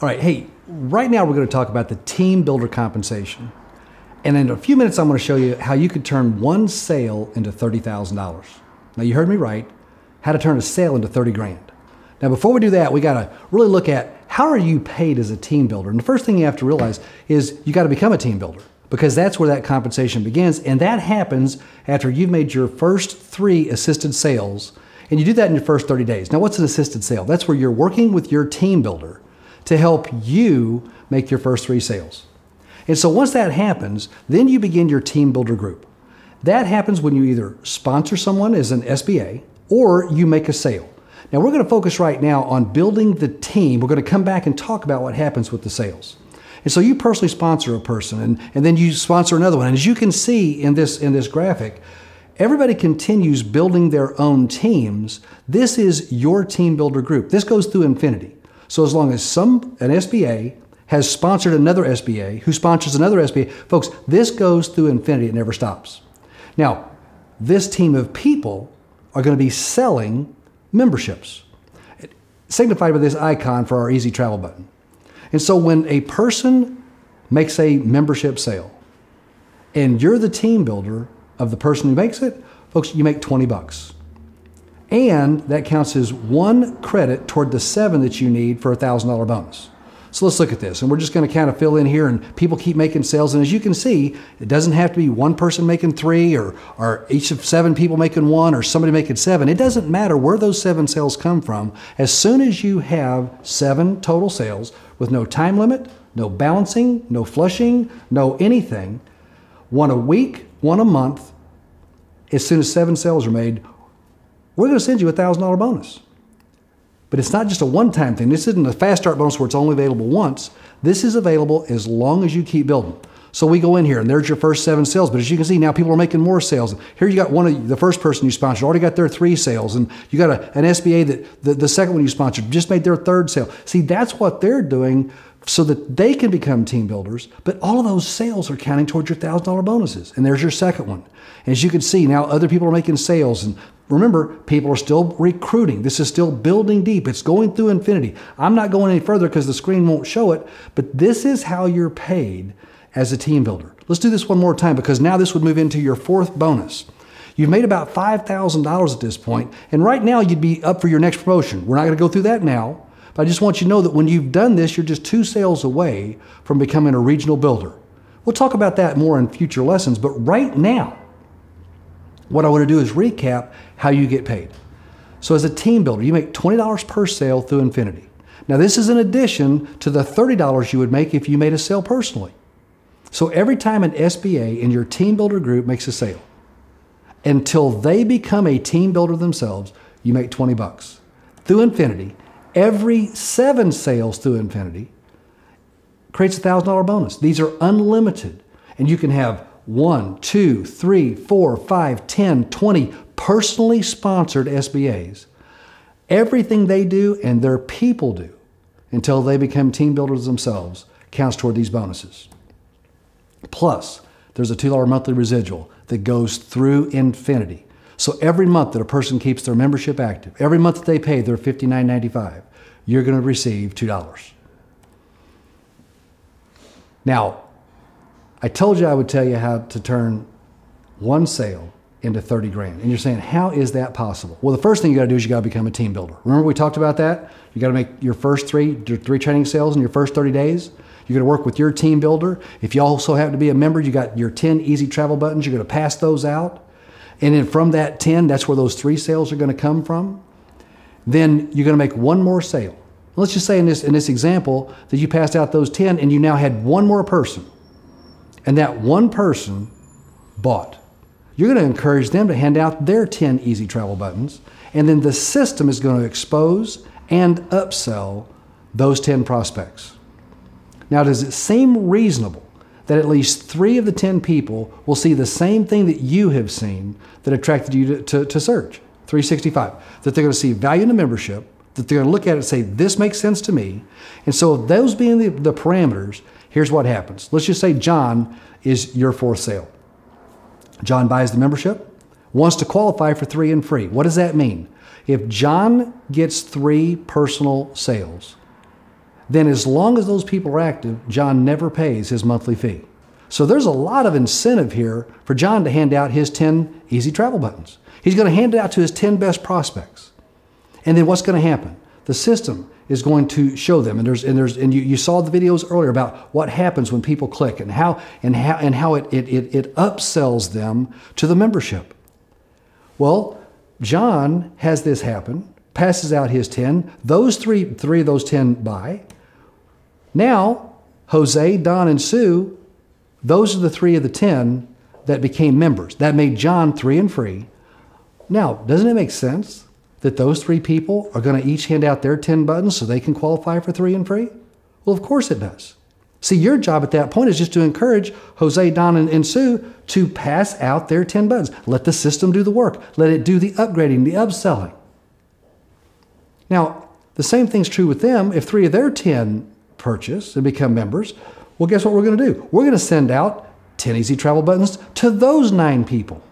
All right, hey, right now we're going to talk about the team builder compensation. And in a few minutes, I'm going to show you how you could turn one sale into $30,000. Now, you heard me right, how to turn a sale into 30 grand. Now, before we do that, we got to really look at how are you paid as a team builder? And the first thing you have to realize is you got to become a team builder, because that's where that compensation begins. And that happens after you've made your first 3 assisted sales, and you do that in your first 30 days. Now, what's an assisted sale? That's where you're working with your team builder to help you make your first 3 sales. And so once that happens, then you begin your team builder group. That happens when you either sponsor someone as an SBA or you make a sale. Now, we're going to focus right now on building the team. We're going to come back and talk about what happens with the sales. And so you personally sponsor a person, and then you sponsor another one. And as you can see in this graphic, everybody continues building their own teams. This is your team builder group. This goes through infinity. So as long as an SBA has sponsored another SBA, who sponsors another SBA, folks, this goes through infinity. It never stops. Now, this team of people are going to be selling memberships, signified by this icon for our Easy Travel button. And so when a person makes a membership sale and you're the team builder of the person who makes it, folks, you make 20 bucks. And that counts as 1 credit toward the 7 that you need for a $1,000 bonus. So let's look at this. And we're just going to kind of fill in here, and people keep making sales. And as you can see, it doesn't have to be one person making 3 or each of 7 people making 1 or somebody making 7. It doesn't matter where those 7 sales come from. As soon as you have 7 total sales with no time limit, no balancing, no flushing, no anything, 1 a week, 1 a month, as soon as 7 sales are made, we're going to send you a $1,000 bonus. But it's not just a one-time thing. This isn't a fast start bonus where it's only available once. This is available as long as you keep building. So we go in here, and there's your first 7 sales. But as you can see, now people are making more sales. Here you got the first person you sponsored already got their 3 sales. And you got an SBA that the second one you sponsored just made their 3rd sale. See, that's what they're doing so that they can become team builders. But all of those sales are counting towards your $1,000 bonuses. And there's your second one. And as you can see, now other people are making sales. And remember, people are still recruiting. This is still building deep. It's going through infinity. I'm not going any further because the screen won't show it, but this is how you're paid as a team builder. Let's do this one more time, because now this would move into your 4th bonus. You've made about $5,000 at this point, and right now you'd be up for your next promotion. We're not going to go through that now, but I just want you to know that when you've done this, you're just 2 sales away from becoming a regional builder. We'll talk about that more in future lessons, but right now, what I want to do is recap how you get paid. So as a team builder, you make $20 per sale through infinity. Now, this is in addition to the $30 you would make if you made a sale personally. So every time an SBA in your team builder group makes a sale, until they become a team builder themselves, you make 20 bucks. Through infinity, every 7 sales through infinity creates a $1,000 bonus. These are unlimited, and you can have 1, 2, 3, 4, 5, 10, 20 personally sponsored SBAs. Everything they do and their people do until they become team builders themselves counts toward these bonuses. Plus, there's a $2 monthly residual that goes through infinity. So every month that a person keeps their membership active, every month that they pay their $59.95, you're going to receive $2. Now, I told you I would tell you how to turn 1 sale into 30 grand. And you're saying, how is that possible? Well, the first thing you got to do is you got to become a team builder. Remember we talked about that? You got to make your first 3 training sales in your first 30 days. You're going to work with your team builder. If you also happen to be a member, you got your 10 easy travel buttons. You're going to pass those out. And then from that 10, that's where those 3 sales are going to come from. Then you're going to make 1 more sale. Let's just say in this example that you passed out those 10 and you now had 1 more person. And that 1 person bought. You're going to encourage them to hand out their 10 easy travel buttons, and then the system is going to expose and upsell those 10 prospects. Now, does it seem reasonable that at least 3 of the 10 people will see the same thing that you have seen that attracted you to Surge365? That they're going to see value in the membership, that they're going to look at it and say, this makes sense to me. And so those being the parameters, here's what happens. Let's just say John is your 4th sale. John buys the membership, wants to qualify for 3 and free. What does that mean? If John gets 3 personal sales, then as long as those people are active, John never pays his monthly fee. So there's a lot of incentive here for John to hand out his 10 easy travel buttons. He's going to hand it out to his 10 best prospects. And then what's going to happen? The system is going to show them, and you saw the videos earlier about what happens when people click and how it upsells them to the membership. Well, John has this happen, passes out his 10. Those three of those 10 buy. Now, Jose, Don, and Sue, those are the 3 of the 10 that became members. That made John 3 and free. Now, doesn't it make sense that those 3 people are going to each hand out their 10 buttons so they can qualify for 3 and free? Well, of course it does. See, your job at that point is just to encourage Jose, Don, and Sue to pass out their 10 buttons. Let the system do the work. Let it do the upgrading, the upselling. Now, the same thing's true with them. If 3 of their 10 purchase and become members, well, guess what we're going to do? We're going to send out 10 easy travel buttons to those 9 people.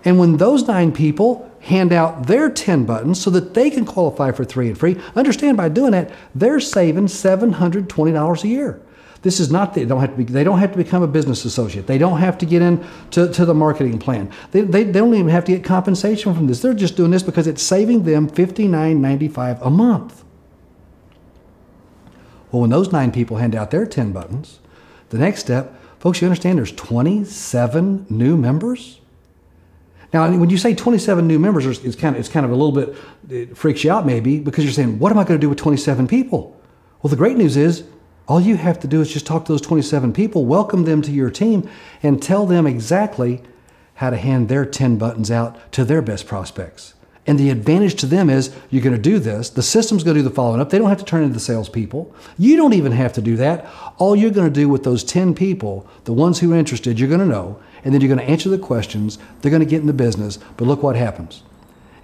And when those 9 people hand out their 10 buttons so that they can qualify for 3 and free, understand by doing that, they're saving $720 a year. This is not, they don't have to become a business associate. They don't have to get into the marketing plan. They don't even have to get compensation from this. They're just doing this because it's saving them $59.95 a month. Well, when those 9 people hand out their 10 buttons, the next step, folks, you understand there's 27 new members? Now, when you say 27 new members, it's kind of a little bit, it freaks you out maybe, because you're saying, what am I going to do with 27 people? Well, the great news is, all you have to do is just talk to those 27 people, welcome them to your team, and tell them exactly how to hand their 10 buttons out to their best prospects. And the advantage to them is you're going to do this. The system's going to do the following up. They don't have to turn into salespeople. You don't even have to do that. All you're going to do with those 10 people, the ones who are interested, you're going to know, and then you're going to answer the questions. They're going to get in the business. But look what happens.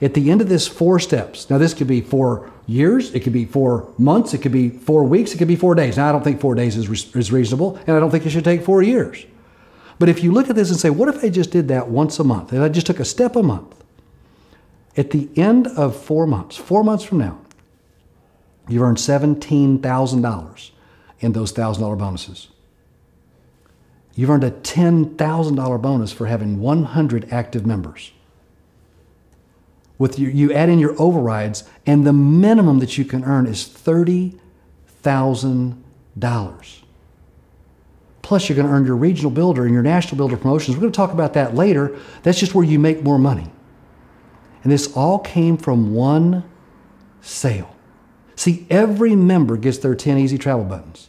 At the end of this 4 steps, now this could be 4 years, it could be 4 months, it could be 4 weeks, it could be 4 days. Now, I don't think 4 days is reasonable, and I don't think it should take 4 years. But if you look at this and say, what if I just did that once a month, and I just took a step a month? At the end of 4 months from now, you've earned $17,000 in those $1,000 bonuses. You've earned a $10,000 bonus for having 100 active members. With you add in your overrides, and the minimum that you can earn is $30,000. Plus, you're going to earn your regional builder and your national builder promotions. We're going to talk about that later. That's just where you make more money. And this all came from one sale. See, every member gets their 10 easy travel buttons,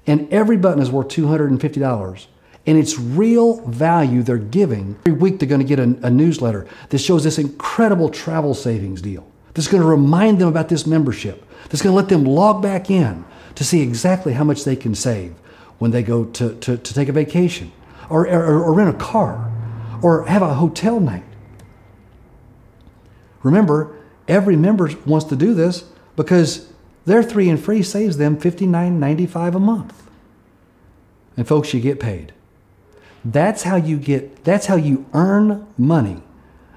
and every button is worth $250. And it's real value they're giving. Every week they're going to get a newsletter that shows this incredible travel savings deal. That's going to remind them about this membership. That's going to let them log back in to see exactly how much they can save when they go to take a vacation or rent a car or have a hotel night. Remember, every member wants to do this because their 3 and free saves them $59.95 a month. And folks, you get paid. That's how you earn money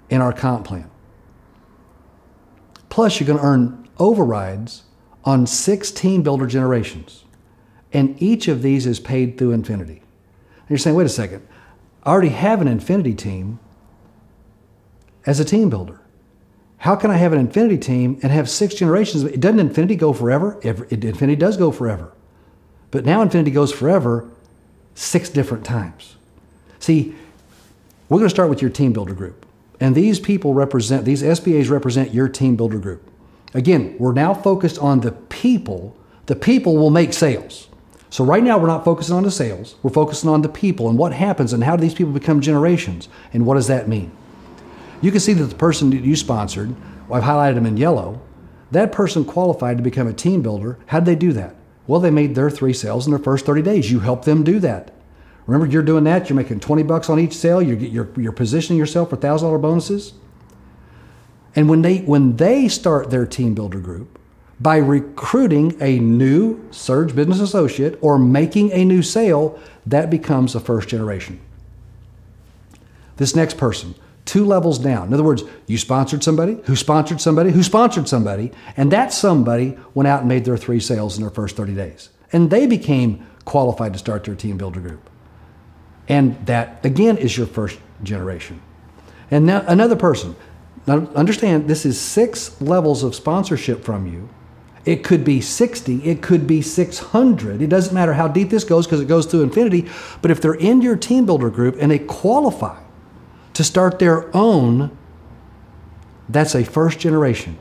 in our comp plan. Plus, you're going to earn overrides on 6 team builder generations. And each of these is paid through Infinity. And you're saying, wait a second, I already have an Infinity team as a team builder. How can I have an Infinity team and have 6 generations? Doesn't Infinity go forever? Infinity does go forever. But now Infinity goes forever 6 different times. See, we're going to start with your team builder group. And these SBAs represent your team builder group. Again, we're now focused on the people. The people will make sales. So right now we're not focusing on the sales. We're focusing on the people and what happens and how do these people become generations and what does that mean? You can see that the person that you sponsored, I've highlighted them in yellow, that person qualified to become a team builder. How did they do that? Well, they made their 3 sales in their first 30 days. You helped them do that. Remember, you're doing that. You're making $20 on each sale. You're positioning yourself for $1,000 bonuses. And when they start their team builder group, by recruiting a new Surge business associate or making a new sale, that becomes a first generation. This next person, 2 levels down. In other words, you sponsored somebody, who sponsored somebody, who sponsored somebody, and that somebody went out and made their 3 sales in their first 30 days. And they became qualified to start their team builder group. And that, again, is your first generation. And now another person. Now understand, this is 6 levels of sponsorship from you. It could be 60, it could be 600. It doesn't matter how deep this goes because it goes to infinity. But if they're in your team builder group and they qualify to start their own, that's a first generation.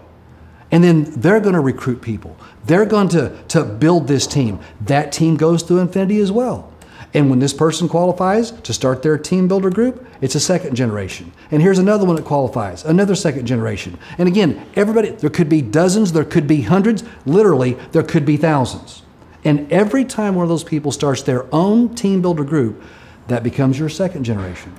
And then they're going to recruit people. They're going to build this team. That team goes to infinity as well. And when this person qualifies to start their team builder group, it's a second generation. And here's another one that qualifies, another second generation. And again, everybody, there could be dozens, there could be hundreds, literally, there could be thousands. And every time one of those people starts their own team builder group, that becomes your second generation.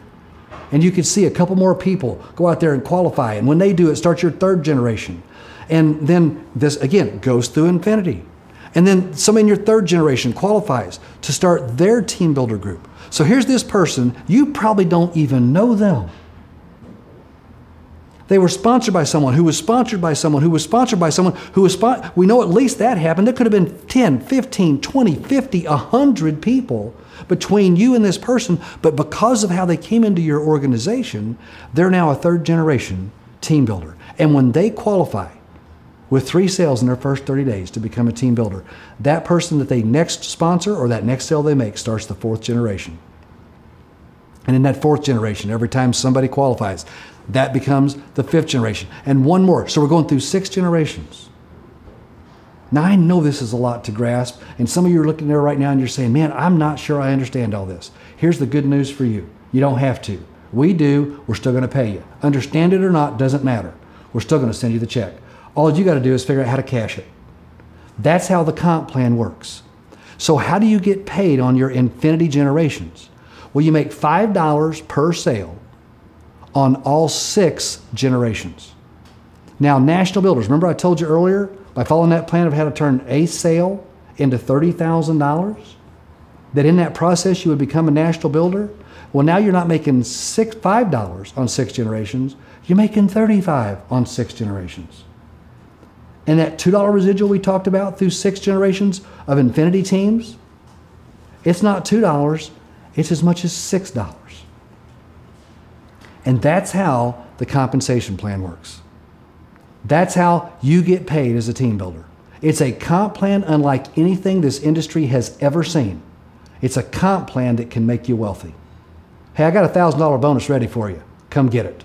And you could see a couple more people go out there and qualify. And when they do, it starts your third generation. And then this, again, goes through infinity. And then somebody in your third generation qualifies to start their team builder group. So here's this person, you probably don't even know them. They were sponsored by someone who was sponsored by someone who was sponsored by someone who was sponsored. We know at least that happened. There could have been 10, 15, 20, 50, 100 people between you and this person. But because of how they came into your organization, they're now a third generation team builder. And when they qualify with 3 sales in their first 30 days to become a team builder, that person that they next sponsor or that next sale they make starts the 4th generation. And in that 4th generation, every time somebody qualifies, that becomes the 5th generation. And one more. So we're going through 6 generations. Now I know this is a lot to grasp, and some of you are looking there right now and you're saying, man, I'm not sure I understand all this. Here's the good news for you. You don't have to. We do. We're still going to pay you. Understand it or not, doesn't matter. We're still going to send you the check. All you got to do is figure out how to cash it. That's how the comp plan works. So how do you get paid on your infinity generations? Well, you make $5 per sale on all 6 generations. Now, national builders, remember I told you earlier, by following that plan of how to turn a sale into $30,000, that in that process you would become a national builder? Well, now you're not making $5 on 6 generations, you're making $35 on 6 generations. And that $2 residual we talked about through 6 generations of infinity teams, it's not $2, it's as much as $6. And that's how the compensation plan works. That's how you get paid as a team builder. It's a comp plan unlike anything this industry has ever seen. It's a comp plan that can make you wealthy. Hey, I got a $1,000 bonus ready for you. Come get it.